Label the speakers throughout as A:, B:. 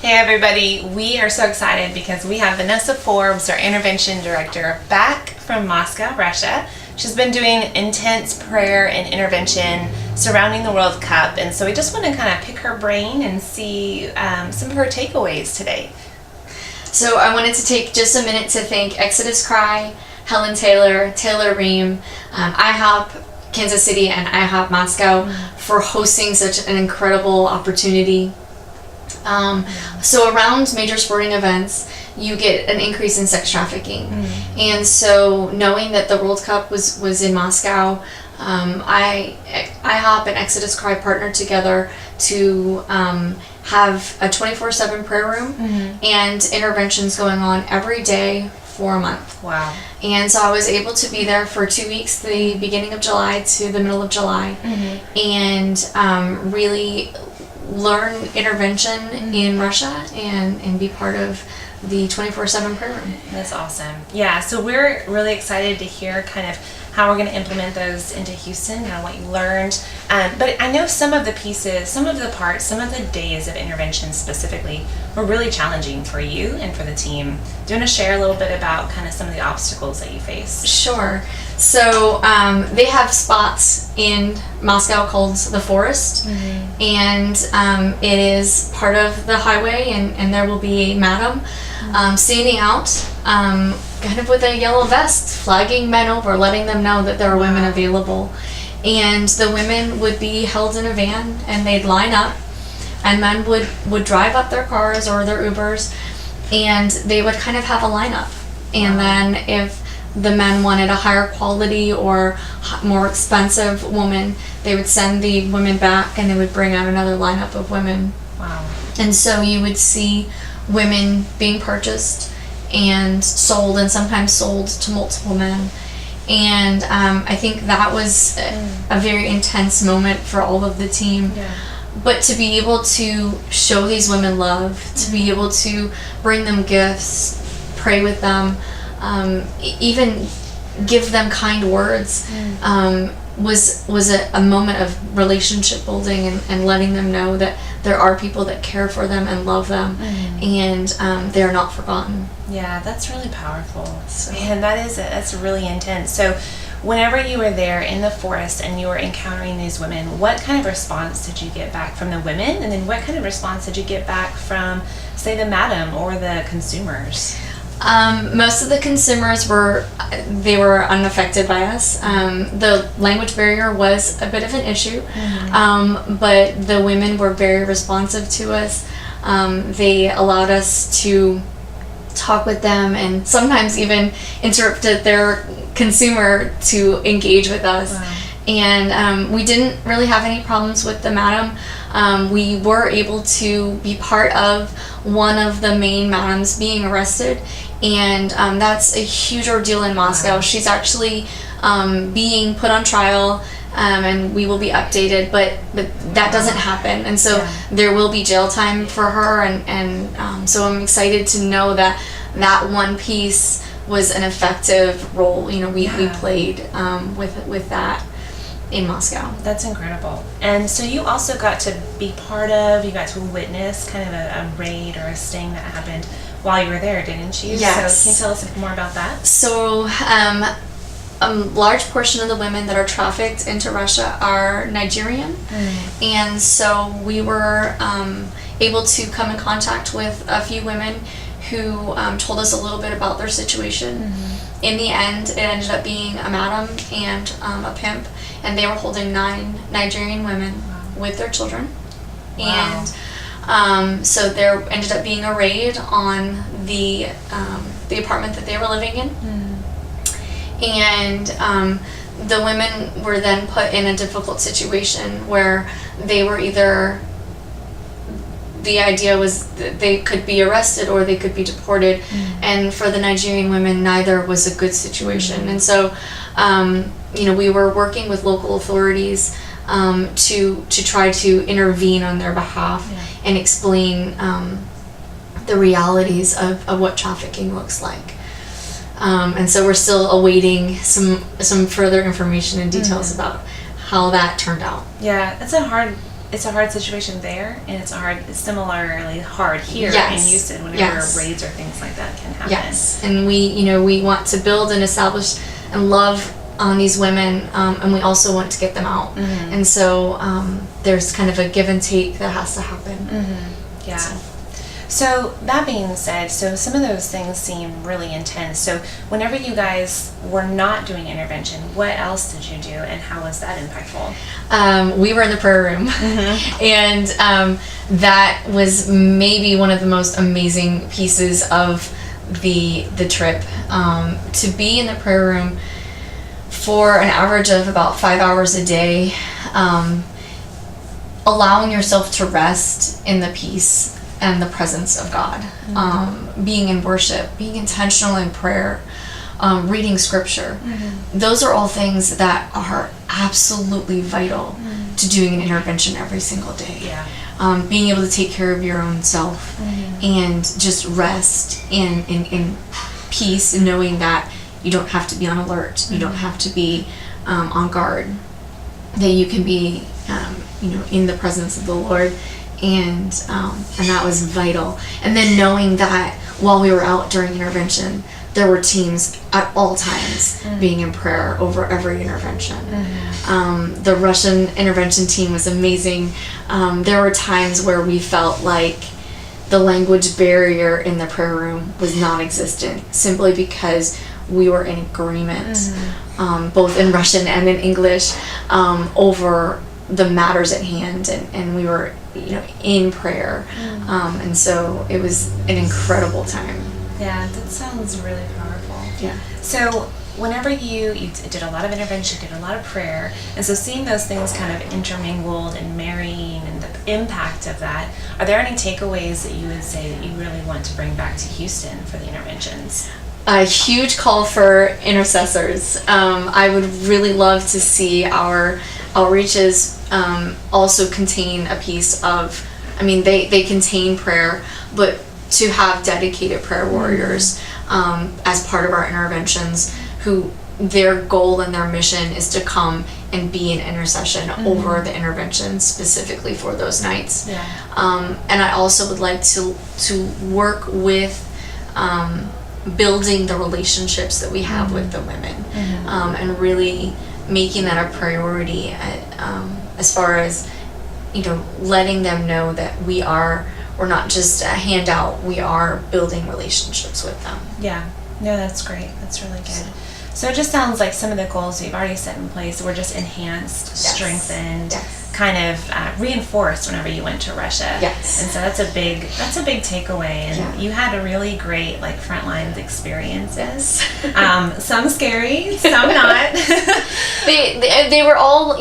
A: Hey everybody, we are so excited because we have Vanessa Forbes, our intervention director, back from Moscow, Russia. She's been doing intense prayer and intervention surrounding the World Cup, and so we just want to kind of pick her brain and see some of her takeaways today.
B: So I wanted to take just a minute to thank Exodus Cry, Helen Taylor, Taylor Ream, IHOP Kansas City, and IHOP Moscow for hosting such an incredible opportunity. So around major sporting events, you get an increase in sex trafficking. And so knowing that the World Cup was in Moscow, IHOP and Exodus Cry partnered together to have a 24/7 prayer room and interventions going on every day for a month.
A: Wow.
B: And so I was able to be there for 2 weeks, the beginning of July to the middle of July, and really learn intervention in Russia and be part of the 24/7 prayer room.
A: That's awesome. Yeah, so we're really excited to hear kind of how we're going to implement those into Houston, kind of what you learned. But I know some of the pieces, some of the parts, some of the days of intervention specifically were really challenging for you and for the team. Do you want to share a little bit about kind of some of the obstacles that you faced?
B: Sure. So they have spots in Moscow called the Forest, and it is part of the highway, and there will be a madam standing out kind of with a yellow vest, flagging men over, letting them know that there are women available. And the women would be held in a van, and they'd line up, and men would drive up their cars or their Ubers, and they would kind of have a lineup. And then if the men wanted a higher quality or more expensive woman, they would send the women back, and they would bring out another lineup of women.
A: Wow.
B: And so you would see women being purchased and sold, and sometimes sold to multiple men. And I think that was a very intense moment for all of the team.
A: Yeah.
B: But to be able to show these women love, to be able to bring them gifts, pray with them, even give them kind words, was a moment of relationship building and letting them know that there are people that care for them and love them, and they're not forgotten.
A: Yeah, that's really powerful.
B: So.
A: Man, that's really intense. So whenever you were there in the forest and you were encountering these women, what kind of response did you get back from the women? And then what kind of response did you get back from, say, the madam or the consumers?
B: Most of the consumers were unaffected by us. The language barrier was a bit of an issue, but the women were very responsive to us. They allowed us to talk with them, and sometimes even interrupted their consumer to engage with us.
A: Wow.
B: And we didn't really have any problems with the madam. We were able to be part of one of the main madams being arrested, and that's a huge ordeal in Moscow.
A: Wow.
B: She's actually being put on trial, and we will be updated, but that doesn't happen, and so there will be jail time for her, and so I'm excited to know that one piece was an effective role. You know, we played with that in Moscow.
A: That's incredible. And so you also got to be you got to witness kind of a raid or a sting that happened while you were there, didn't you?
B: Yes.
A: So can you tell us more about that?
B: So a large portion of the women that are trafficked into Russia are Nigerian, and so we were able to come in contact with a few women who told us a little bit about their situation. In the end, it ended up being a madam and a pimp, and they were holding 9 Nigerian women with their children.
A: Wow.
B: And so there ended up being a raid on the apartment that they were living in. And the women were then put in a difficult situation where they were either, the idea was that they could be arrested or they could be deported, and for the Nigerian women, neither was a good situation. And so we were working with local authorities to try to intervene on their behalf and explain the realities of what trafficking looks like. And so we're still awaiting some further information and details about how that turned out.
A: Yeah, it's a hard it's a hard situation there, and it's similarly hard here
B: Yes.
A: in Houston whenever
B: Yes.
A: raids or things like that can happen.
B: Yes, and we want to build and establish and love on these women, and we also want to get them out. And so there's kind of a give and take that has to happen.
A: Yeah. So that being said, so some of those things seem really intense. So whenever you guys were not doing intervention, what else did you do, and how was that impactful?
B: We were in the prayer room, and that was maybe one of the most amazing pieces of the trip. To be in the prayer room for an average of about 5 hours a day, allowing yourself to rest in the peace and the presence of God, being in worship, being intentional in prayer, reading scripture. Those are all things that are absolutely vital to doing an intervention every single day.
A: Yeah.
B: Being able to take care of your own self and just rest in peace, and knowing that you don't have to be on alert, you don't have to be on guard, that you can be in the presence of the Lord. And that was vital. And then knowing that while we were out during intervention, there were teams at all times being in prayer over every intervention. The Russian intervention team was amazing. There were times where we felt like the language barrier in the prayer room was non-existent, simply because we were in agreement, both in Russian and in English, over the matters at hand, and we were in prayer, and so it was an incredible time.
A: Yeah, that sounds really powerful.
B: Yeah.
A: So whenever you did a lot of intervention, did a lot of prayer, and so seeing those things kind of intermingled and marrying and the impact of that, are there any takeaways that you would say that you really want to bring back to Houston for the interventions?
B: A huge call for intercessors. I would really love to see our outreaches also contain a piece of, they contain prayer, but to have dedicated prayer warriors as part of our interventions, who their goal and their mission is to come and be an intercession over the intervention specifically for those nights.
A: Yeah.
B: And I also would like to work with building the relationships that we have with the women, and really making that a priority as far as letting them know that we're not just a handout, we are building relationships with them.
A: Yeah, no, that's great. That's really good. So it just sounds like some of the goals you've already set in place were just enhanced, strengthened, kind of reinforced whenever you went to Russia.
B: Yes.
A: And so that's a big takeaway. And you had a really great frontlines experiences. Some scary, some not.
B: They were all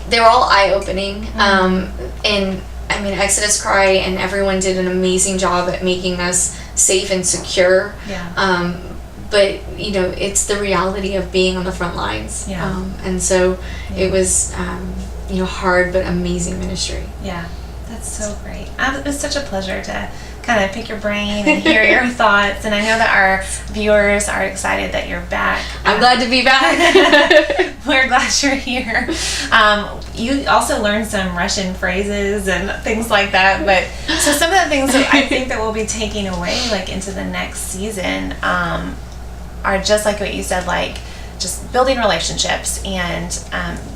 B: they were all eye-opening. And Exodus Cry and everyone did an amazing job at making us safe and secure.
A: Yeah.
B: But it's the reality of being on the front lines.
A: Yeah.
B: And so it was hard but amazing ministry.
A: Yeah, that's so great. It was such a pleasure to kind of pick your brain and hear your thoughts, and I know that our viewers are excited that you're back.
B: I'm glad to be back.
A: We're glad you're here. You also learned some Russian phrases and things like that, but so some of the things that I think that we'll be taking away into the next season are just like what you said, just building relationships and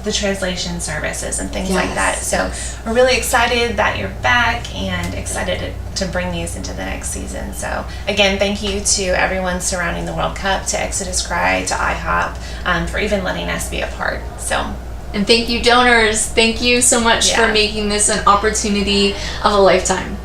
A: the translation services and things like that. So we're really excited that you're back and excited to bring these into the next season. So again, thank you to everyone surrounding the World Cup, to Exodus Cry, to IHOP, for even letting us be a part.
B: And thank you, donors. Thank you so much for making this an opportunity of a lifetime.